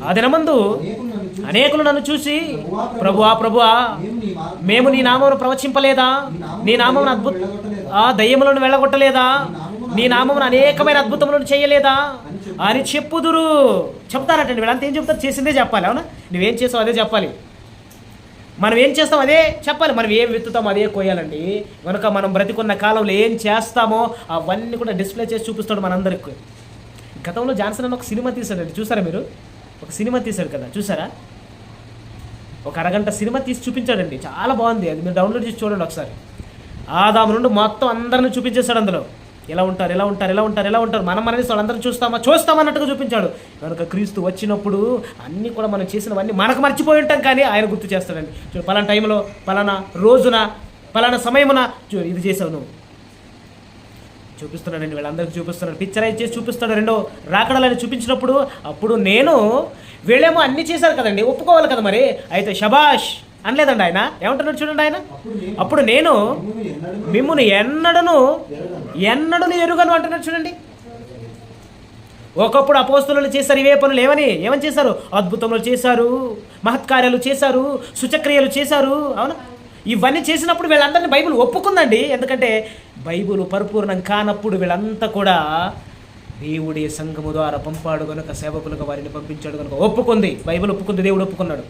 ఆ దినమందు అనేకులు నన్ను చూసి, ప్రభువా ప్రభువా, మేము నీ నామమును ప్రవచింపలేదా? నీ నామమును దయ్యములను వెళ్ళగొట్టలేదా? నీ నామమును అనేకమైన అద్భుతములను చేయలేదా అని చెప్పుదురు. చెప్తారటండి. వీళ్ళంతా ఏం చెప్తారు? చేసిందే చెప్పాలి. అవునా? నువ్వేం చేస్తావు అదే చెప్పాలి. మనం ఏం చేస్తాం అదే చెప్పాలి. మనం ఏం విత్తుతామో అదే కోయాలండి. కనుక మనం బ్రతికున్న కాలంలో ఏం చేస్తామో అవన్నీ కూడా డిస్ప్లే చేసి చూపిస్తాడు మనందరికీ. గతంలో జాన్సన్ అని ఒక సినిమా తీశాడండి. చూసారా మీరు? ఒక సినిమా తీశాడు కదా, చూసారా? ఒక అరగంట సినిమా తీసి చూపించాడండి. చాలా బాగుంది. అది మీరు డౌన్లోడ్ చేసి చూడండి ఒకసారి. ఆదాము నుండి మొత్తం అందరిని చూపించేశాడు. అందులో ఎలా ఉంటారు, ఎలా ఉంటారు, ఎలా ఉంటారు, ఎలా ఉంటారు, మనం అనేది వాళ్ళందరూ చూస్తామన్నట్టుగా చూపించాడు. కనుక క్రీస్తు వచ్చినప్పుడు అన్నీ కూడా మనం చేసినవన్నీ మనకు మర్చిపోయి ఉంటాం, కానీ ఆయన గుర్తు చేస్తాడండి. పలానా టైంలో, పలానా రోజున, పలానా సమయమున ఇది చేసావు నువ్వు చూపిస్తున్నాడండి. వీళ్ళందరికీ చూపిస్తున్నాడు. పిక్చరైజ్ చేసి చూపిస్తాడు. రెండో రాకడలని చూపించినప్పుడు అప్పుడు నేను, వీళ్ళేమో అన్నీ చేశారు కదండి, ఒప్పుకోవాలి కదా మరి. అయితే షబాష్ అనలేదండి ఆయన. ఏమంటున్నాడు చూడండి ఆయన, అప్పుడు నేను మిమ్మును ఎన్నడను ఎరుగను అంటున్నాడు చూడండి. ఒకప్పుడు అపోస్తలులు చేశారు ఇవే పనులు. ఏమని చేశారు? అద్భుతములు చేశారు, మహత్కార్యాలు చేశారు, సూచక్రియలు చేశారు. అవునా? ఇవన్నీ చేసినప్పుడు వీళ్ళందరినీ బైబిల్ ఒప్పుకుందండి. ఎందుకంటే బైబిల్ పరిపూర్ణం కానప్పుడు వీళ్ళంతా కూడా దేవుడే సంఘము ద్వారా పంపాడు కనుక, సేవకులుగా వారిని పంపించాడు కనుక ఒప్పుకుంది. బైబిల్ ఒప్పుకుంది, దేవుడు ఒప్పుకున్నాడు.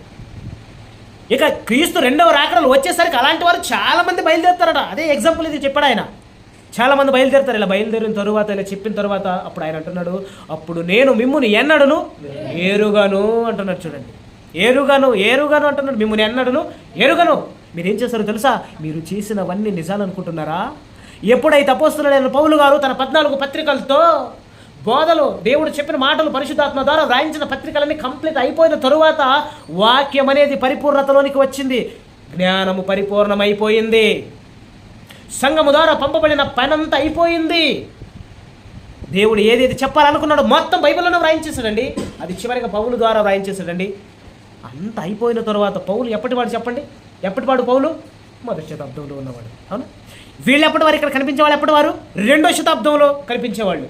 ఇక క్రీస్తు రెండవ రాకడలు వచ్చేసరికి అలాంటి వారు చాలామంది బయలుదేరుతారట. అదే ఎగ్జాంపుల్ ఇది చెప్పాడు ఆయన. చాలామంది బయలుదేరుతారు. ఇలా బయలుదేరిన తరువాత, ఇలా చెప్పిన తర్వాత అప్పుడు ఆయన అంటున్నాడు, అప్పుడు నేను మిమ్ముని ఎన్నడను ఎరుగను అంటున్నాడు చూడండి. ఏరుగాను అంటున్నాడు. మిమ్ముని ఎన్నడను ఎరుగను. మీరేం చేస్తారో తెలుసా? మీరు చేసినవన్నీ నిజాలు అనుకుంటున్నారా? ఎప్పుడైతే అపోస్తలుడైన పౌలు గారు తన 14 పత్రికలతో బోధలు, దేవుడు చెప్పిన మాటలు పరిశుద్ధాత్మ ద్వారా వ్రాయించిన పత్రికలన్నీ కంప్లీట్ అయిపోయిన తరువాత వాక్యం అనేది పరిపూర్ణతలోనికి వచ్చింది. జ్ఞానము పరిపూర్ణమైపోయింది. సంఘము ద్వారా పంపబడిన పనంతా అయిపోయింది. దేవుడు ఏదేది చెప్పాలనుకున్నాడో మొత్తం బైబిల్లోనే వ్రాయించేశాడండి. అది చివరిగా పౌలు ద్వారా వ్రాయించేశాడండి. అంత అయిపోయిన తర్వాత పౌలు ఎప్పటివాడు చెప్పండి? ఎప్పటివాడు పౌలు? 1వ శతాబ్దంలో ఉన్నవాడు. అవునా? వీళ్ళు ఎప్పటివారు ఇక్కడ కనిపించేవాళ్ళు? ఎప్పటివారు? 2వ శతాబ్దంలో కనిపించేవాళ్ళు.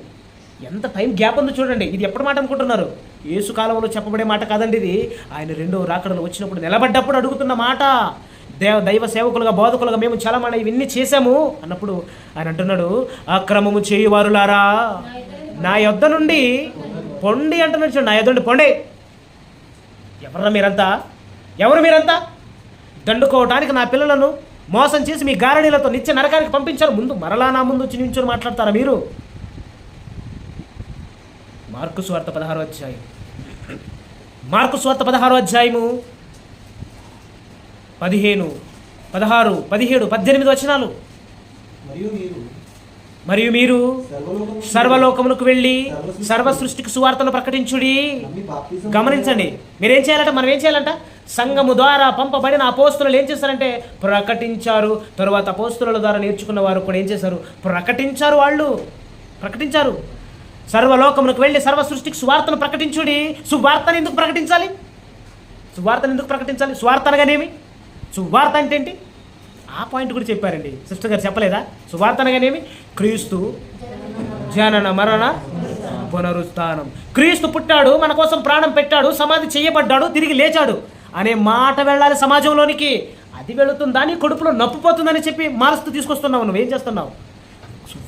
ఎంత టైం గ్యాప్ ఉందో చూడండి. ఇది ఎప్పటి మాట అనుకుంటున్నారు? యేసు కాలంలో చెప్పబడే మాట కాదండి ఇది. ఆయన రెండో రాకడలు వచ్చినప్పుడు నిలబడ్డప్పుడు అడుగుతున్న మాట. దైవ సేవకులుగా, బోధకులుగా మేము చాలా మాట ఇవన్నీ చేశాము అన్నప్పుడు ఆయన అంటున్నాడు, అక్రమము చేయువారులారా నా యొద్ద నుండి పొండి అంటున్నాడు చూడండి. నా యొద్ద నుండి పొండి. ఎవరు మీరంతా దండుకోవటానికి నా పిల్లలను మోసం చేసి మీ గారడీలతో నిత్య నరకానికి పంపించారు. ముందు మరలా నా ముందు వచ్చి నించొని మాట్లాడతారా మీరు? మార్కు సువార్త 16వ అధ్యాయం, మార్కు సువార్త 16వ అధ్యాయము 15, 16, 17, 18 వచనాలు. మరియు మీరు సర్వలోకమునకు వెళ్ళి సర్వ సృష్టికి సువార్తను ప్రకటించుడి. గమనించండి, మీరేం చేయాలంట? మనం ఏం చేయాలంట? సంఘము ద్వారా పంపబడిన అపోస్తలులు ఏం చేశారంటే ప్రకటించారు. తరువాత అపోస్తలుల ద్వారా నేర్చుకున్న వారు కూడా ఏం చేశారు? ప్రకటించారు. వాళ్ళు ప్రకటించారు. సర్వలోకమునకు వెళ్ళి సర్వ సృష్టికి సువార్తను ప్రకటించుడి. సువార్తను ఎందుకు ప్రకటించాలి? సువార్త అనగానేమి? సువార్త అంటే ఏంటి? ఆ పాయింట్ కూడా చెప్పారండి. సిస్టర్ గారు చెప్పలేదా? సువార్త అనగానేమి? క్రీస్తు జనన మరణ పునరుత్థానం. క్రీస్తు పుట్టాడు, మన కోసం ప్రాణం పెట్టాడు, సమాధి చేయబడ్డాడు, తిరిగి లేచాడు అనే మాట వెళ్ళాలి సమాజంలోనికి. అది వెళుతుందా? నీ కడుపులో నొప్పిపోతుందని చెప్పి మారుస్తూ తీసుకొస్తున్నావు. నువ్వేం చేస్తున్నావు?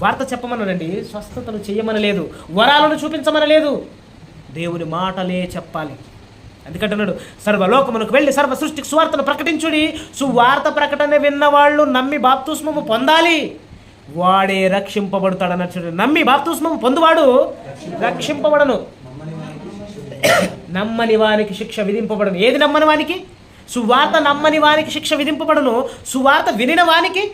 వార్త చెప్పమననండి, స్వస్థతను చేయమనలేదు, వరాలను చూపించమనలేదు, దేవుని మాటలే చెప్పాలి. అందుకంటున్నాడు, సర్వలోకమునకు వెళ్ళి సర్వ సృష్టికి సువార్తను ప్రకటించుడి. సువార్త ప్రకటన విన్నవాళ్ళు నమ్మి బాప్తిస్మము పొందాలి, వాడే రక్షింపబడతాడు అన్నట్టు. నమ్మి బాప్తిస్మము పొందువాడు రక్షింపబడను, నమ్మని వానికి శిక్ష విధింపబడను. ఏది నమ్మని వానికి? సువార్త నమ్మని వానికి శిక్ష విధింపబడను. సువార్త వినిన వానికి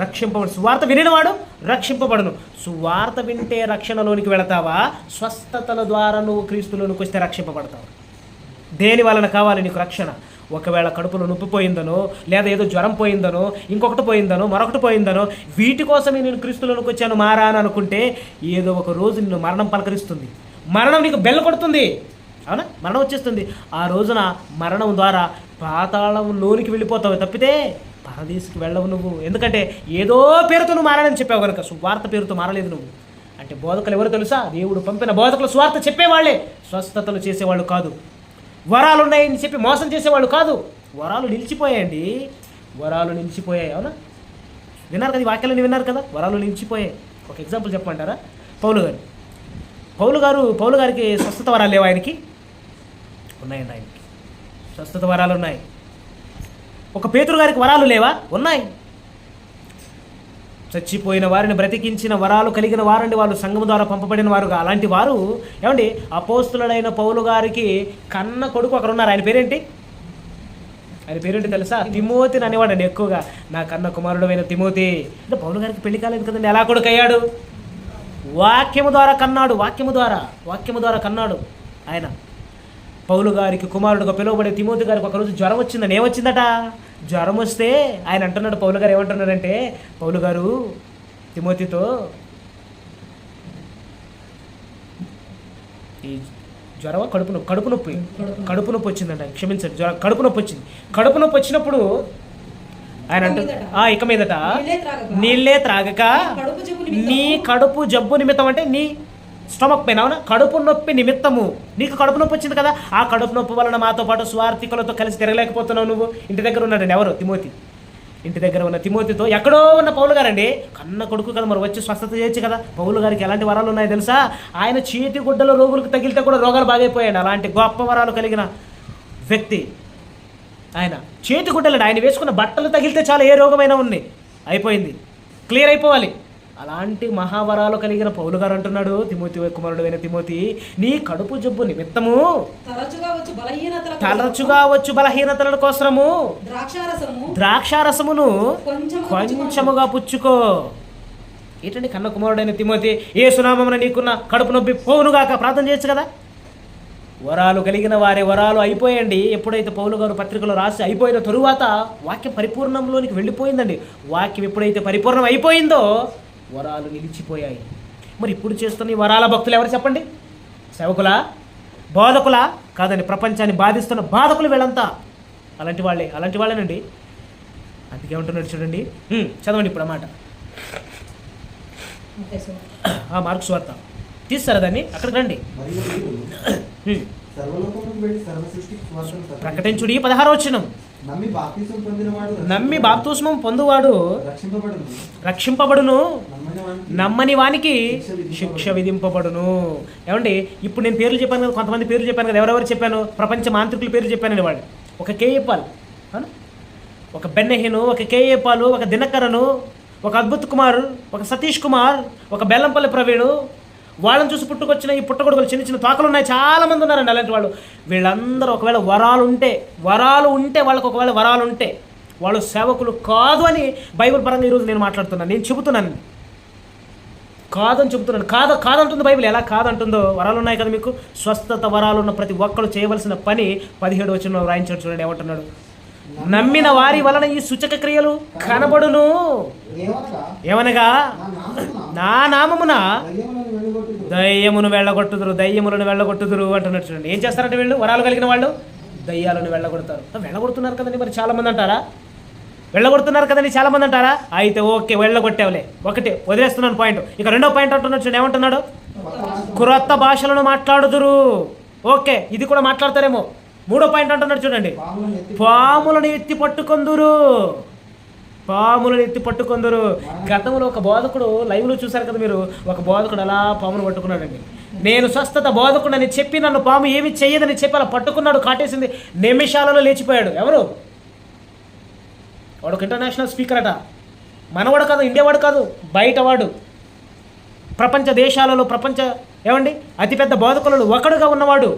రక్షింపబడు. సువార్త వినినవాడు రక్షింపబడును. సువార్త వింటే రక్షణలోనికి వెళతావా? స్వస్థతల ద్వారా నువ్వు క్రీస్తులోనికి వస్తే రక్షింపబడతావు. దేని వలన కావాలి నీకు రక్షణ? ఒకవేళ కడుపులో నొప్పి పోయిందనో, లేదా ఏదో జ్వరం పోయిందనో, ఇంకొకటి పోయిందనో, మరొకటి పోయిందనో, వీటి కోసమే నేను క్రీస్తులోనికి వచ్చాను మారా అని అనుకుంటే ఏదో ఒక రోజు నిన్ను మరణం పలకరిస్తుంది. మరణం నీకు బెల్ల కొడుతుంది. అవునా? మరణం వచ్చేస్తుంది. ఆ రోజున మరణం ద్వారా పాతాళంలోనికి వెళ్ళిపోతావు తప్పితే పరదేశికి వెళ్ళవు నువ్వు. ఎందుకంటే ఏదో పేరుతో నువ్వు మారాలని చెప్పావు కనుక. సువార్త పేరుతో మారలేదు నువ్వు. అంటే బోధకులు ఎవరు తెలుసా? దేవుడు పంపిన బోధకులు స్వార్థ చెప్పేవాళ్ళే, స్వస్థతలు చేసేవాళ్ళు కాదు. వరాలు ఉన్నాయని చెప్పి మోసం చేసేవాళ్ళు కాదు. వరాలు నిలిచిపోయాయండి, వరాలు నిలిచిపోయాయి. అవునా? విన్నారు కదా, ఈ వాక్యాలను విన్నారు కదా, వరాలు నిలిచిపోయాయి. ఒక ఎగ్జాంపుల్ చెప్పమంటారా? పౌలు గారికి స్వస్థత వరాలు లేవు? ఆయనకి ఉన్నాయండి, ఆయనకి స్వస్థత వరాలు ఉన్నాయి. ఒక పేతురు గారికి వరాలు లేవా? ఉన్నాయి. చచ్చిపోయిన వారిని బ్రతికించిన వరాలు కలిగిన వారండి వాళ్ళు, సంఘము ద్వారా పంపబడిన వారుగా. అలాంటి వారు ఏమండి, అపోస్తులుడైన పౌలు గారికి కన్న కొడుకు అక్కడ ఉన్నారు. ఆయన పేరేంటి తెలుసా? తిమోతిని అనేవాడండి ఎక్కువగా. నా కన్న కుమారుడమైన తిమోతి. అంటే పౌలు గారికి పెళ్లి కాలేదు కదండి, ఎలా కొడుకు అయ్యాడు? వాక్యము ద్వారా కన్నాడు. వాక్యము ద్వారా కన్నాడు ఆయన. పౌలు గారికి కుమారుడుగా పిలువబడే తిమోతి గారికి ఒకరోజు జ్వరం వచ్చిందని. ఏమొచ్చిందట? జ్వరం వస్తే ఆయన అంటున్నాడు, పౌలు గారు ఏమంటున్నాడంటే, పౌలు గారు తిమోతితో, ఈ జ్వరం కడుపు నొప్పి వచ్చిందంట. క్షమించండి, జ్వరం కడుపు నొప్పి వచ్చింది. కడుపు నొప్పి వచ్చినప్పుడు ఆయన అంటున్నాడు, ఇక మీదట నీళ్ళే త్రాగక నీ కడుపు జబ్బు నిమిత్తం, అంటే నీ స్టమక్ పెయిన్, అవునా, కడుపు నొప్పి నిమిత్తము నీకు కడుపు నొప్పి వచ్చింది కదా, ఆ కడుపు నొప్పి వలన మాతో పాటు స్వార్థికులతో కలిసి తిరగలేకపోతున్నావు నువ్వు. ఇంటి దగ్గర ఉన్నాడండి ఎవరు? తిమోతి. ఇంటి దగ్గర ఉన్న తిమోతితో, ఎక్కడో ఉన్న పౌలు గారండి, కన్న కొడుకు కదా, మరి వచ్చి స్వస్థత చేయొచ్చు కదా. పౌలు గారికి ఎలాంటి వరాలు ఉన్నాయో తెలుసా? ఆయన చేతి గుడ్డలో రోగులకు తగిలితే కూడా రోగాలు బాగైపోయాడు. అలాంటి గొప్ప వరాలు కలిగిన వ్యక్తి ఆయన. చేతి గుడ్డలు, ఆయన వేసుకున్న బట్టలు తగిలితే చాలా ఏ రోగమైనా ఉంది, అయిపోయింది, క్లియర్ అయిపోవాలి. అలాంటి మహావరాలు కలిగిన పౌలు గారు అంటున్నాడు, తిమోతి కుమారుడైన తిమోతి, నీ కడుపు జబ్బు నిమిత్తము తరచుగా వచ్చు బలహీనతల కోసము ద్రాక్షారసమును కొంచెముగా పుచ్చుకో. ఏంటండి, కన్న కుమారుడైన తిమోతి, యేసు నామమున నీకున్న కడుపు నొప్పి పోవునుగాక ప్రార్థన చేయొచ్చు కదా. వరాలు కలిగిన వారి వరాలు అయిపోయండి. ఎప్పుడైతే పౌలు గారు పత్రికలో రాసి అయిపోయిన తరువాత వాక్యం పరిపూర్ణంలోనికి వెళ్ళిపోయిందండి. వాక్యం ఎప్పుడైతే పరిపూర్ణం అయిపోయిందో వరాలు నిలిచిపోయాయి. మరి ఇప్పుడు చేస్తున్న ఈ వరాల భక్తులు ఎవరు చెప్పండి? సేవకులా? బోధకులా? కాదండి, ప్రపంచాన్ని బాధిస్తున్న బాధకులు వీళ్ళంతా. అలాంటి వాళ్ళేనండి. అందుకే ఉంటున్నాడు చూడండి, చదవండి ఇప్పుడు అన్నమాట. మార్కు సువార్త తీస్తారా దాన్ని, అక్కడికి రండి. ప్రకటించుడి 16వ వచనం. నమ్మి బాప్తిస్మం పొందువాడు రక్షింపబడును, నమ్మని వానికి శిక్ష విధింపబడును. ఏమండి, ఇప్పుడు నేను పేర్లు చెప్పాను కదా, కొంతమంది పేర్లు చెప్పాను కదా. ఎవరెవరు చెప్పాను? ప్రపంచ మాంత్రికుల పేర్లు చెప్పానండి. వాళ్ళు ఒక కేఏ పాల్, ఒక బెన్నెహిను, ఒక కేఏ పాలు, ఒక దినకరను, ఒక అద్భుత్ కుమార్, ఒక సతీష్ కుమార్, ఒక బెల్లంపల్లి ప్రవీణు. వాళ్ళని చూసి పుట్టుకొచ్చిన ఈ పుట్టగొడుగులు చిన్న చిన్న తోకలు ఉన్నాయి, చాలామంది ఉన్నారండి అలాంటి వాళ్ళు. వీళ్ళందరూ ఒకవేళ వరాలు ఉంటే వాళ్ళకు ఒకవేళ వరాలు ఉంటే వాళ్ళు సేవకులు కాదు అని బైబిల్ పరంగా ఈరోజు నేను మాట్లాడుతున్నాను. నేను చెబుతున్నాను, కాదని చెబుతున్నాను. కాదంటుంది బైబిల్. ఎలా కాదంటుందో, వరాలు ఉన్నాయి కదా మీకు. స్వస్థత వరాలు ఉన్న ప్రతి ఒక్కరు చేయవలసిన పని 17వ వచనంలో రాయించాడు చూడండి. ఏమంటున్నాడు? నమ్మిన వారి వలన ఈ సూచక క్రియలు కనబడును. ఏమనగా నా నామమున దయ్యములను వెళ్ళగొట్టుదురు అంటున్నాడు చూడండి. ఏం చేస్తారంటే వీళ్ళు, వరాలు కలిగిన వాళ్ళు దయ్యాలను వెళ్ళగొడతారు. వెళ్ళగొడుతున్నారు కదండి మరి చాలామంది అంటారా? అయితే ఓకే, వెళ్ళగొట్టేవలే, ఒకటి వదిలేస్తున్నాను పాయింట్. ఇక రెండో పాయింట్ అంటున్నాడు చూడండి. ఏమంటున్నాడు? క్రొత్త భాషలను మాట్లాడుదురు. ఓకే, ఇది కూడా మాట్లాడతారేమో. మూడో పాయింట్ అంటున్నాడు చూడండి, పాములను ఎత్తి పట్టుకొందురు. గతంలో ఒక బోధకుడు, లైవ్లో చూశారు కదా మీరు, ఒక బోధకుడు అలా పామును పట్టుకున్నాడండి. నేను స్వస్థత బోధకుడు అని చెప్పి నన్ను పాము ఏమి చెయ్యదని చెప్పి అలా పట్టుకున్నాడు, కాటేసింది, నిమిషాలలో లేచిపోయాడు. ఎవరు వాడు? ఒక ఇంటర్నేషనల్ స్పీకర్ అట. మనవాడు కాదు, ఇండియావాడు కాదు, బయటవాడు. ప్రపంచ దేశాలలో ఏమండి అతిపెద్ద బోధకులలో ఒకడుగా ఉన్నవాడు.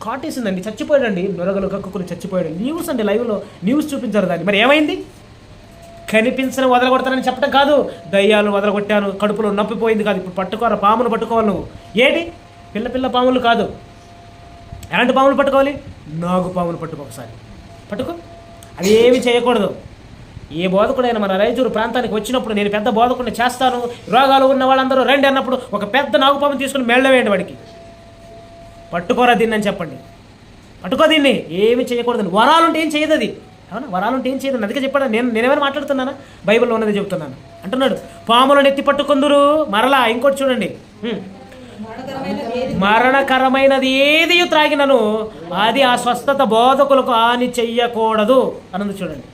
కాటేసిందండి, చచ్చిపోయాడండి. నొరగలు కక్కుకుని చచ్చిపోయాడు. న్యూస్ అండి, లైవ్లో న్యూస్ చూపించారు దాన్ని. మరి ఏమైంది? కనిపించిన వదలగొడతానని చెప్పడం కాదు, దయ్యాలు వదలగొట్టాను, కడుపులో నొప్పిపోయింది కాదు. ఇప్పుడు పామును పట్టుకోవాలి నువ్వు. ఏంటి? పిల్ల పాములు కాదు. ఎలాంటి పాములు పట్టుకోవాలి? నాగు పాములు పట్టుకో, ఒకసారి పట్టుకో. అది ఏమి చేయకూడదు. ఏ బోధకుడైనా మన రైజూరు ప్రాంతానికి వచ్చినప్పుడు నేను పెద్ద బోధకుడిని చేస్తాను, రోగాలు ఉన్న వాళ్ళందరూ రండి అన్నప్పుడు ఒక పెద్ద నాగుపామును తీసుకుని మెళ్ళవేయండి వాడికి. పట్టుకోరా దీన్ని అని చెప్పండి. పట్టుకో దీన్ని, ఏమి చేయకూడదు. వరాలుంటే ఏం చేయదు అది. అవునా? వరాలుంటే ఏం చేయదు. అందుకే చెప్పాడు. నేనేమైనా మాట్లాడుతున్నానా? బైబిల్లో ఉన్నది చెబుతున్నాను. అంటున్నాడు, పాములను ఎత్తి పట్టుకొందురు. మరలా ఇంకోటి చూడండి, మరణకరమైనది ఏది త్రాగినను అది ఆ స్వస్థత బోధకులకు హాని చెయ్యకూడదు అన్నది చూడండి.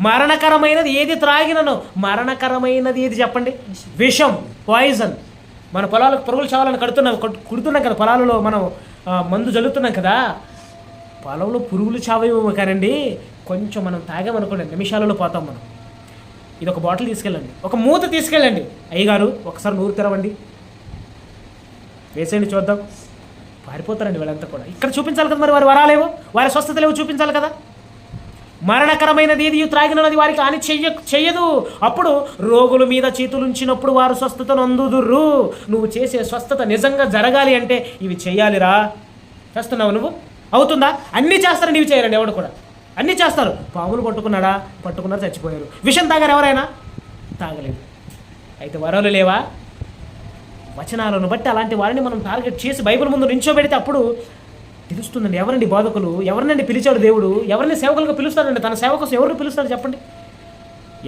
మరణకరమైనది ఏది త్రాగినను, మరణకరమైనది ఏది చెప్పండి? విషం, పాయిజన్. మన పొలాలకు పురుగులు చావాలని కుడుతున్నాం కదా, పొలాలలో మనం మందు జల్లుతున్నాం కదా. పొలంలో పురుగులు చావేమో కానండి, కొంచెం మనం తాగామనుకోండి నిమిషాలలో పోతాం మనం. ఇది ఒక బాటిల్ తీసుకెళ్ళండి, ఒక మూత తీసుకెళ్ళండి, అయ్యగారు ఒకసారి నూరు తెరవండి, వేసేయండి చూద్దాం, పారిపోతారండి వీళ్ళంతా కూడా. ఇక్కడ చూపించాలి కదా మరి, వారి వరాలేవో వారి స్వస్థతలేవో చూపించాలి కదా. మరణకరమైనది ఏది త్రాగినది వారికి హాని చెయ్యదు. అప్పుడు రోగుల మీద చేతులుంచినప్పుడు వారు స్వస్థతను అందుదురు. నువ్వు చేసే స్వస్థత నిజంగా జరగాలి అంటే ఇవి చెయ్యాలిరా. చేస్తున్నావు నువ్వు? అవుతుందా? అన్నీ చేస్తారు, నీవు చేయరండి ఎవడు కూడా. అన్నీ చేస్తారు. పాములు పట్టుకున్నారు, చచ్చిపోయారు. విషం తాగారు ఎవరైనా? తాగలేదు. అయితే వరాలు లేవా? వచనాలను బట్టి అలాంటి వారిని మనం టార్గెట్ చేసి బైబిల్ ముందు నించోబెడితే అప్పుడు తెలుస్తుందండి ఎవరండి బోధకులు, ఎవరినండి పిలిచాడు దేవుడు, ఎవరిని సేవకులుగా పిలుస్తాడండి. తన సేవ కోసం ఎవరిని పిలుస్తాడు చెప్పండి?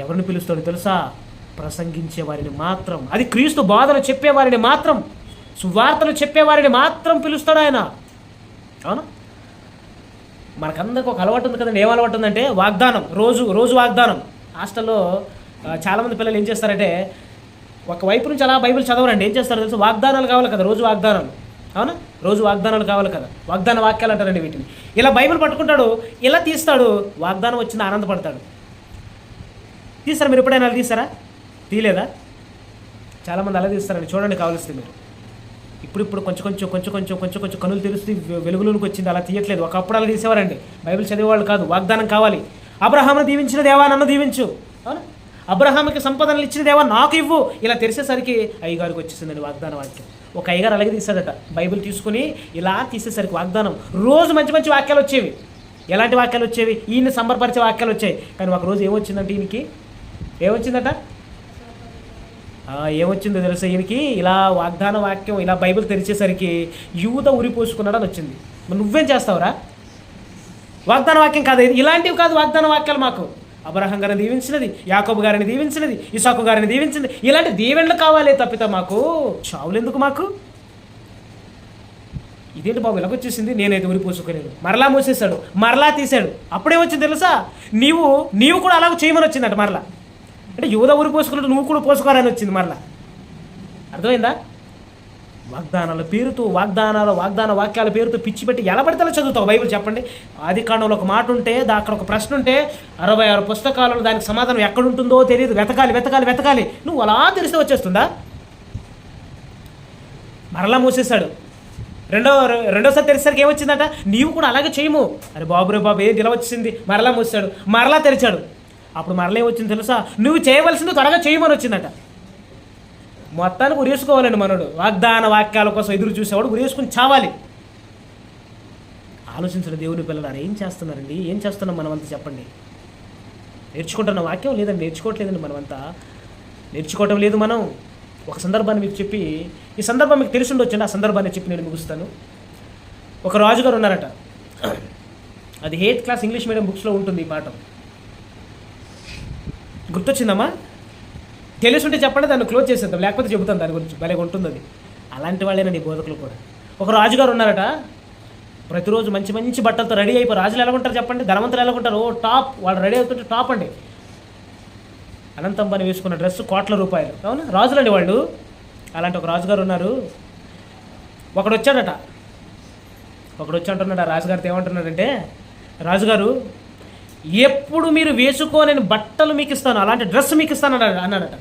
ఎవరిని పిలుస్తాడు తెలుసా? ప్రసంగించే వారిని మాత్రం, అది క్రీస్తు బోధన చెప్పేవారిని మాత్రం, సువార్తలు చెప్పేవారిని మాత్రం పిలుస్తాడు ఆయన. అవునా? మనకందరికి ఒక అలవాటు ఉంది కదండి. ఏం అలవాటు ఉందంటే వాగ్దానం, రోజు వాగ్దానం. హాస్టల్లో చాలామంది పిల్లలు ఏం చేస్తారంటే ఒక వైపు నుంచి అలా బైబిల్ చదవరండి. ఏం చేస్తారో తెలుసు? వాగ్దానాలు కావాలి కదా, రోజు వాగ్దానాలు. అవునా? రోజు వాగ్దానాలు కావాలి కదా, వాగ్దాన వాక్యాలు అంటారండి వీటిని. ఇలా బైబిల్ పట్టుకుంటాడు, ఇలా తీస్తాడు, వాగ్దానం వచ్చింది ఆనందపడతాడు. తీస్తారా మీరు ఎప్పుడైనా? అలా తీస్తారా? తీయలేదా? చాలామంది అలా తీస్తారండి. చూడండి కావలిస్తే మీరు. ఇప్పుడు కొంచెం కనులు తెలుస్తుంది, వెలుగులోకి వచ్చింది. అలా తీయట్లేదు. ఒకప్పుడు అలా తీసేవారండి. బైబిల్ చదివేవాళ్ళు కాదు. వాగ్దానం కావాలి. అబ్రహామును దీవించిన దేవా నన్ను దీవించు. అవునా? అబ్రహాముకి సంపదనలు ఇచ్చిన దేవా నాకు ఇవ్వు. ఇలా తెరిసేసరికి అయ్యగారికి వచ్చేసిందండి వాగ్దాన వాక్యం. ఒక అయ్యగారు అలాగే తీస్తాడట. బైబిల్ తీసుకుని ఇలా తీసేసరికి వాగ్దానం రోజు మంచి వాక్యాలు వచ్చేవి. ఎలాంటి వాక్యాలు వచ్చేవి? ఈయన సంబరపరిచే వాక్యాలు వచ్చాయి. కానీ ఒకరోజు ఏమొచ్చిందంటే ఈయనకి ఏమొచ్చిందట? ఏమొచ్చిందో తెలుసా? ఈయనకి ఇలా వాగ్దాన వాక్యం ఇలా బైబిల్ తెరిచేసరికి యూద ఉరిపోసుకున్నాడని వచ్చింది. నువ్వేం చేస్తావురా? వాగ్దాన వాక్యం కాదు ఇది. ఇలాంటివి కాదు వాగ్దాన వాక్యాలు. మాకు అబ్రహాం గారిని దీవించినది, యాకోబు గారిని దీవించినది, ఇసాకు గారిని దీవించింది, ఇలాంటి దీవెనలు కావాలి తప్పితే మాకు చావులు ఎందుకు? మాకు ఇదేంటి బాబు ఇలాగొచ్చేసింది, నేనైతే ఉరిపోసుకునేది. మరలా మూసేశాడు, మరలా తీశాడు. అప్పుడేమొచ్చింది తెలుసా? నీవు కూడా అలాగ చేయమని వచ్చిందట మరలా. అంటే యూద ఊరి పోసుకున్నట్టు నువ్వు కూడా పోసుకోవాలని వచ్చింది మరలా. అర్థమైందా? వాగ్దానాల పేరుతో వాగ్దాన వాక్యాల పేరుతో పిచ్చి పెట్టి ఎలా పడితే అలా చదువుతావు బైబిల్ చెప్పండి. ఆది కాండంలో ఒక మాట ఉంటే, అక్కడ ఒక ప్రశ్న ఉంటే 66 పుస్తకాలలో దానికి సమాధానం ఎక్కడుంటుందో తెలియదు. వెతకాలి. నువ్వు అలా తెలిస్తే వచ్చేస్తుందా? మరలా మూసేశాడు. రెండోసారి తెలిసేసరికి ఏమొచ్చిందట? నీవు కూడా అలాగే చేయము. అరే బాబు ఏంటి ఇలా వచ్చింది? మరలా మూసాడు, మరలా తెరిచాడు. అప్పుడు మరలా ఏమొచ్చింది తెలుసా? నువ్వు చేయవలసింది త్వరగా చేయమని వచ్చిందట. మొత్తానికి ఉరేసుకోవాలండి మనోడు. వాగ్దాన వాక్యాల కోసం ఎదురు చూసేవాడు ఉరేసుకుని చావాలి. ఆలోచించిన దేవుని పిల్లలు ఏం చేస్తున్నారండి? ఏం చేస్తున్నాం మనమంతా చెప్పండి? నేర్చుకుంటున్న వాక్యం లేదండి, నేర్చుకోవట్లేదండి. మనమంతా నేర్చుకోవటం లేదు. మనం ఒక సందర్భాన్ని మీకు చెప్పి, ఈ సందర్భం మీకు తెలిసి ఉండొచ్చండి, ఆ సందర్భాన్ని చెప్పి నేను ముగుస్తాను. ఒక రాజుగారు ఉన్నారట. అది 8th క్లాస్ ఇంగ్లీష్ మీడియం బుక్స్లో ఉంటుంది ఈ పాఠం. గుర్తొచ్చిందమ్మా? తెలిసి ఉంటే చెప్పండి, దాన్ని క్లోజ్ చేసేద్దాం, లేకపోతే చెబుతాను దాని గురించి. భలే ఉంటుంది అది. అలాంటి వాళ్ళేనండి బోధకులు కూడా. ఒక రాజుగారు ఉన్నారట. ప్రతిరోజు మంచి బట్టలతో రెడీ అయిపోయి, రాజులు ఎలా ఉంటారు చెప్పండి? ధనవంతులు ఎలా ఉంటారు? టాప్. వాళ్ళు రెడీ అవుతుంటే టాప్ అండి. అనంతం పని వేసుకున్న డ్రెస్ కోట్ల రూపాయలు. అవునా? రాజులండి వాళ్ళు. అలాంటి ఒక రాజుగారు ఉన్నారు. ఒకడు వచ్చి అంటున్నాడు, ఆ రాజుగారితో ఏమంటున్నాడంటే, రాజుగారు ఎప్పుడు మీరు వేసుకోలేని బట్టలు మీకు ఇస్తాను, అలాంటి డ్రెస్ మీకు ఇస్తాను అన్నాడట.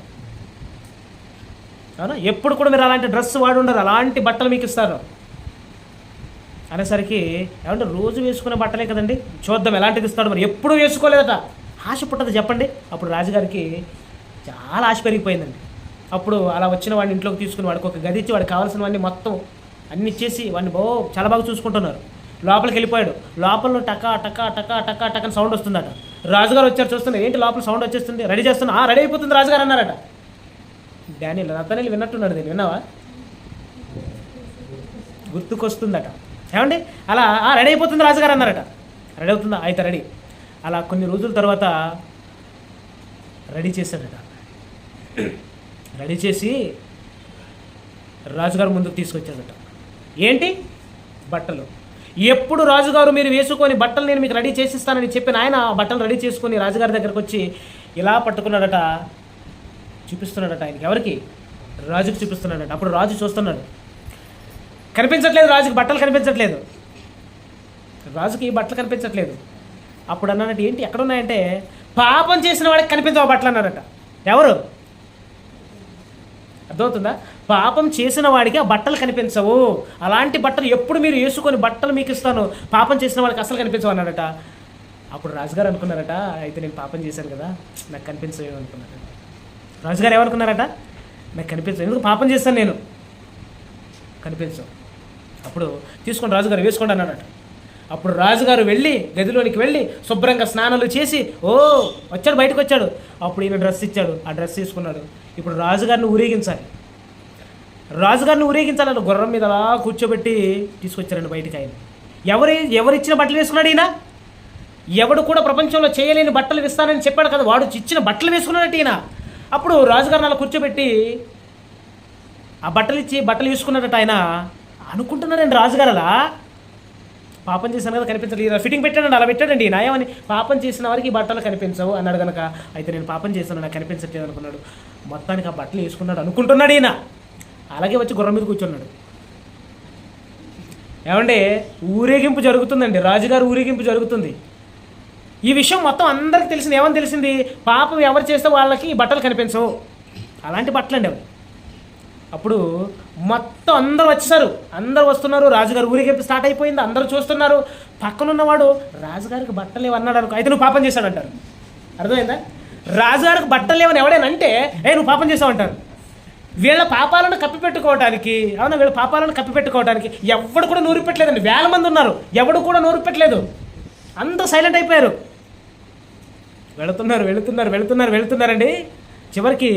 అవునా? ఎప్పుడు కూడా మీరు అలాంటి డ్రెస్ వాడి ఉండరు, అలాంటి బట్టలు మీకు ఇస్తారు అనేసరికి ఏమంటే రోజు వేసుకునే బట్టలే కదండి, చూద్దాం ఎలాంటిది ఇస్తాడు. మరి ఎప్పుడు వేసుకోలేదట. ఆశ పుట్టదు చెప్పండి. అప్పుడు రాజుగారికి చాలా ఆశ పెరిగిపోయిందండి. అప్పుడు అలా వచ్చిన వాడిని ఇంట్లోకి తీసుకుని వాడికి ఒక గది ఇచ్చి వాడికి కావాల్సినవన్నీ మొత్తం అన్ని ఇచ్చేసి వాడిని చాలా బాగా చూసుకుంటున్నారు. లోపలికి వెళ్ళిపోయాడు. లోపల టకా అని సౌండ్ వస్తుందట. రాజుగారు వచ్చారు, చూస్తున్నారు. ఏంటి లోపల సౌండ్ వచ్చేస్తుంది, రెడీ చేస్తున్నా. రెడీ అయిపోతుంది రాజుగారు అన్నారట. డానియల్ నతనీలు విన్నట్టున్నాడు. దీన్ని విన్నావా? గుర్తుకొస్తుందట. ఏమండి అలా రెడీ అయిపోతుంది రాజుగారు అన్నారట. రెడీ అవుతుందా? అయితే రెడీ. అలా కొన్ని రోజుల తర్వాత రెడీ చేశాడట. రెడీ చేసి రాజుగారు ముందుకు తీసుకొచ్చాడట. ఏంటి? బట్టలు. ఎప్పుడు రాజుగారు మీరు వేసుకొని బట్టలు నేను మీకు రెడీ చేసిస్తానని చెప్పిన ఆయన బట్టలు రెడీ చేసుకొని రాజుగారి దగ్గరకు వచ్చి ఇలా పట్టుకున్నాడట, చూపిస్తున్నాడట ఆయనకి. ఎవరికి? రాజుకి చూపిస్తున్నాడట. అప్పుడు రాజు చూస్తున్నాడు, కనిపించట్లేదు రాజుకి, బట్టలు కనిపించట్లేదు, రాజుకి బట్టలు కనిపించట్లేదు. అప్పుడు అన్నాడట, ఏంటి ఎక్కడున్నాయంటే, పాపం చేసిన వాడికి కనిపించవు బట్టలు అన్నాడట. ఎవరు? అర్థమవుతుందా? పాపం చేసిన వాడికి ఆ బట్టలు కనిపించవు, అలాంటి బట్టలు ఎప్పుడు మీరు వేసుకొని బట్టలు మీకు ఇస్తాను, పాపం చేసిన వాడికి అసలు కనిపించవు అన్నాడట. అప్పుడు రాజుగారు అనుకున్నారట, అయితే నేను పాపం చేశాను కదా, నాకు కనిపించవు అనుకున్నారట. రాజుగారు ఏమనుకున్నారట? నాకు కనిపించవు, ఎందుకు పాపం చేస్తాను నేను, కనిపించవు. అప్పుడు తీసుకొని రాజుగారు వేసుకోండి అన్నాడట. అప్పుడు రాజుగారు వెళ్ళి గదిలోనికి వెళ్ళి శుభ్రంగా స్నానాలు చేసి వచ్చాడు, బయటకు వచ్చాడు. అప్పుడు ఈయన డ్రెస్ ఇచ్చాడు, ఆ డ్రెస్ తీసుకున్నాడు. ఇప్పుడు రాజుగారిని ఊరేగించాలి, రాజుగారిని ఊరేగించాలంటే గుర్రం మీద అలా కూర్చోబెట్టి తీసుకొచ్చారండి బయటికి. ఆయన ఎవరిచ్చిన బట్టలు వేసుకున్నాడు ఈయన? ఎవడు కూడా ప్రపంచంలో చేయలేని బట్టలు ఇస్తానని చెప్పాడు కదా, వాడు ఇచ్చిన బట్టలు వేసుకున్నాడట ఈయన. అప్పుడు రాజుగారిని అలా కూర్చోబెట్టి ఆ బట్టలు ఇచ్చి బట్టలు వేసుకున్నాడట. ఆయన అనుకుంటున్నాడండి రాజుగారు, అలా పాపం చేశాను కదా కనిపించలేదు, ఇలా ఫిట్టింగ్ పెట్టాడండి, అలా పెట్టాడండి. నాయమని పాపం చేసిన వారికి ఈ బట్టలు కనిపించవు అన్నాడు కనుక, అయితే నేను పాపం చేశాను నాకు కనిపించట్లేదు అనుకున్నాడు. మొత్తానికి ఆ బట్టలు వేసుకున్నాడు అనుకుంటున్నాడు ఈయన. అలాగే వచ్చి గుర్రం మీద కూర్చున్నాడు. ఏమంటే ఊరేగింపు జరుగుతుందండి, రాజుగారు ఊరేగింపు జరుగుతుంది. ఈ విషయం మొత్తం అందరికి తెలిసింది. ఏమని తెలిసింది? పాపం ఎవరు చేస్తే వాళ్ళకి ఈ బట్టలు కనిపించవు, అలాంటి బట్టలు అండి అవి. అప్పుడు మొత్తం అందరూ వచ్చేసారు, అందరూ వస్తున్నారు, రాజుగారు ఊరేగింపు స్టార్ట్ అయిపోయింది, అందరూ చూస్తున్నారు. పక్కనున్నవాడు రాజుగారికి బట్టలు లేవన్నాడు అనుకో, అయితే నువ్వు పాపం చేశాడంటారు. అర్థమైందా? రాజుగారికి బట్టలు లేవని ఎవడేనంటే నువ్వు పాపం చేసావంటారు. వీళ్ళ పాపాలను కప్పిపెట్టుకోవడానికి, అవునా, వీళ్ళ పాపాలను కప్పిపెట్టుకోవడానికి ఎవడు కూడా నోరు పెట్టలేదండి. వేల మంది ఉన్నారు, ఎవడు కూడా నోరు పెట్టలేదు, అందరూ సైలెంట్ అయిపోయారు. వెళుతున్నారండి. చివరికి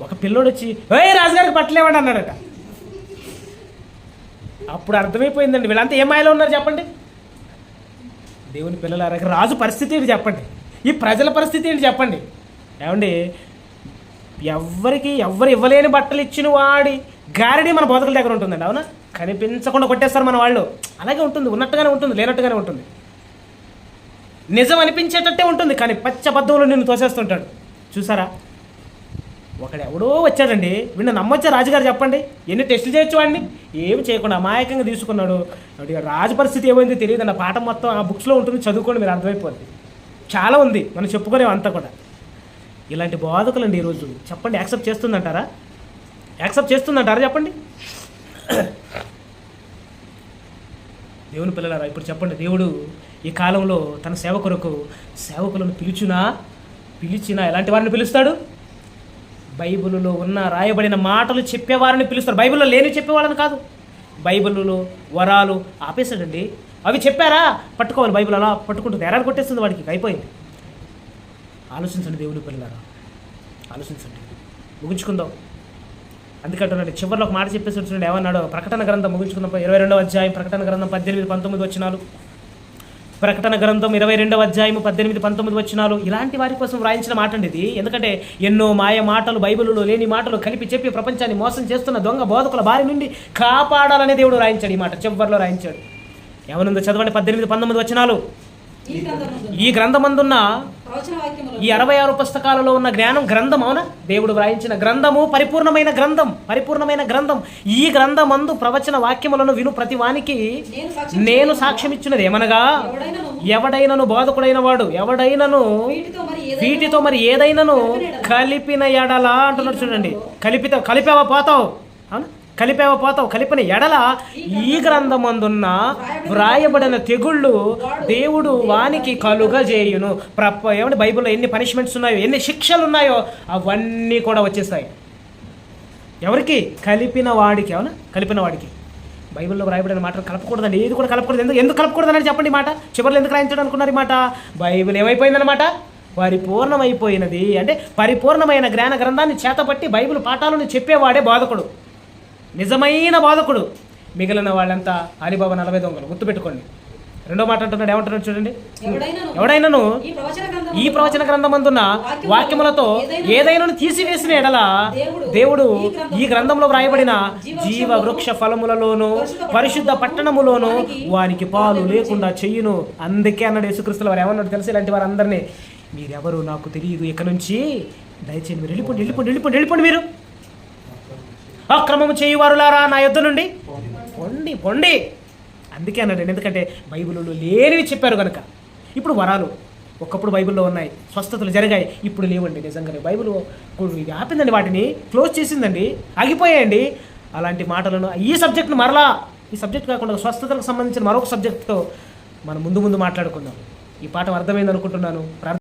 ఒక పిల్లోడు వచ్చి రాజుగారికి బట్టలేవండి అన్నాడట. అప్పుడు అర్థమైపోయిందండి వీళ్ళంతా ఏ మాయలో ఉన్నారు చెప్పండి. దేవుని పిల్లలారా, రాజు పరిస్థితి ఏంటి చెప్పండి, ఈ ప్రజల పరిస్థితి ఏంటి చెప్పండి. ఏమండి, ఎవరు ఇవ్వలేని బట్టలు ఇచ్చిన వాడి గారిడి మన బోధకుల దగ్గర ఉంటుందండి. అవునా? కనిపించకుండా కొట్టేస్తారు మన వాళ్ళు. అలాగే ఉంటుంది, ఉన్నట్టుగానే ఉంటుంది, లేనట్టుగానే ఉంటుంది, నిజం అనిపించేటట్టే ఉంటుంది, కానీ పచ్చబద్ధంలో నిన్ను తోసేస్తుంటాడు. చూసారా? ఒకడెవడో వచ్చాడండి, వీడిని నమ్మొచ్చా రాజుగారు చెప్పండి? ఎన్ని టెస్టులు చేయొచ్చు వాడిని? ఏమి చేయకుండా అమాయకంగా తీసుకున్నాడు. రాజు పరిస్థితి ఏమైందో తెలియదు. ఆ పాఠం మొత్తం ఆ బుక్స్లో ఉంటుంది, చదువుకోండి, మీరు అర్థమైపోద్ది. చాలా ఉంది మనం చెప్పుకునేవి అంతా కూడా. ఇలాంటి బోధకులండి ఈరోజు చెప్పండి, యాక్సెప్ట్ చేస్తుందంటారా? చెప్పండి. దేవుని పిల్లలారా, ఇప్పుడు చెప్పండి, దేవుడు ఈ కాలంలో తన సేవకులను పిలిచినా ఎలాంటి వారిని పిలుస్తాడు? బైబిల్లో ఉన్న రాయబడిన మాటలు చెప్పేవారిని పిలుస్తారు. బైబిల్లో లేని చెప్పేవాళ్ళని కాదు. బైబిల్లో వరాలు ఆపేశాడండి. అవి చెప్పారా పట్టుకోవాలి, బైబిల్ అలా పట్టుకుంటుంది, ఎరాలు కొట్టేస్తుంది వాడికి, అయిపోయింది. ఆలోచించండి దేవుని పిల్లలారా, ఆలోచించండి. ముగించుకుందాం. అందుకంటున్నాడు చివరిలో ఒక మాట చెప్పేసి చూడండి, ఏమన్నాడు? ప్రకటన గ్రంథం ముగించుకుందాం. 22వ అధ్యాయం ప్రకటన గ్రంథం 18-19 వచనాలు. ప్రకటన గ్రంథం 22వ అధ్యాయం 18-19 వచనాలు. ఇలాంటి వారి కోసం వ్రాయించిన మాట అండి ఇది. ఎందుకంటే ఎన్నో మాయ మాటలు, బైబిల్లో లేని మాటలు కలిపి చెప్పి ప్రపంచాన్ని మోసం చేస్తున్న దొంగ బోధకుల బారి నుండి కాపాడాలని దేవుడు రాయించాడు. ఈ మాట చివరిలో రాయించాడు. ఏమనుందో చదవండి, 18-19 వచనాలు. ఈ గ్రంథమందున్న ఈ 66 పుస్తకాలలో ఉన్న జ్ఞానం గ్రంథం, అవునా, దేవుడు వ్రాయించిన గ్రంథము పరిపూర్ణమైన గ్రంథం. ఈ గ్రంథమందు ప్రవచన వాక్యములను విను ప్రతి వానికి నేను సాక్ష్యం ఇచ్చినది ఏమనగా, ఎవడైనను బోధకుడైన వాడు ఎవడైనను వీటితో మరి ఏదైనాను కలిపిన ఎడల అంటున్నాడు. చూడండి, కలిపేవా పోతావు, అవునా, కలిపిన ఎడల ఈ గ్రంథమందున్న వ్రాయబడిన తెగుళ్ళు దేవుడు వానికి కలుగజేయును. ఏమంటే బైబిల్లో ఎన్ని పనిష్మెంట్స్ ఉన్నాయో, ఎన్ని శిక్షలు ఉన్నాయో అవన్నీ కూడా వచ్చేస్తాయి. ఎవరికి? కలిపిన వాడికి. అవునా, కలిపిన వాడికి. బైబిల్లో వ్రాయబడిన మాటలు కలపకూడదండి, ఏది కూడా కలపకూడదు. ఎందుకు కలపకూడదని చెప్పండి మాట. చివరిలో ఎందుకు రాయించడం అనుకున్నారు ఈ మాట? బైబిల్ ఏమైపోయిందన్నమాట? పరిపూర్ణమైపోయినది. అంటే పరిపూర్ణమైన జ్ఞాన గ్రంథాన్ని చేతపట్టి బైబిల్ పాఠాలను చెప్పేవాడే బోధకుడు, నిజమైన బోధకుడు. మిగిలిన వాళ్ళంతా అలీబాబా 40 దొంగలు. గుర్తుపెట్టుకోండి. రెండో మాట అంటున్నాడు, ఏమంటున్నాడు చూడండి, ఎవడైనను ఎవడైనాను ఈ ఈ ప్రవచన గ్రంథమందున్న వాక్యములతో ఏదైనా తీసివేసిన ఎడల దేవుడు ఈ గ్రంథంలో వ్రాయబడిన జీవ వృక్ష ఫలములలోను పరిశుద్ధ పట్టణములోను వానికి పాలు లేకుండా చెయ్యును. అందుకే అన్నాడు యేసుక్రీస్తుల వారు. ఏమన్నాడు తెలుసు ఇలాంటి వారందరినీ, మీరెవరు నాకు తెలియదు, ఇక నుంచి దయచేసి మీరు వెళ్ళిపోండి, వెళ్ళిపోండి, వెళ్ళిపోండి, వెళ్ళిపోండి, మీరు అక్రమము చేయువారులారా నా యొద్ద నుండి పొండి పొండి. అందుకే అన్నాడు, ఎందుకంటే బైబిల్లో లేనివి చెప్పారు కనుక. ఇప్పుడు వరాలు ఒకప్పుడు బైబిల్లో ఉన్నాయి, స్వస్థతలు జరిగాయి, ఇప్పుడు లేవండి. నిజంగానే బైబిల్ ఇది ఆపిందండి, వాటిని క్లోజ్ చేసిందండి, ఆగిపోయాయండి. అలాంటి మాటలను ఈ సబ్జెక్ట్ను మరలా, ఈ సబ్జెక్ట్ కాకుండా స్వస్థతలకు సంబంధించిన మరొక సబ్జెక్ట్తో మనం ముందు మాట్లాడుకుందాం. ఈ పాఠం అర్థమైంది అనుకుంటున్నాను.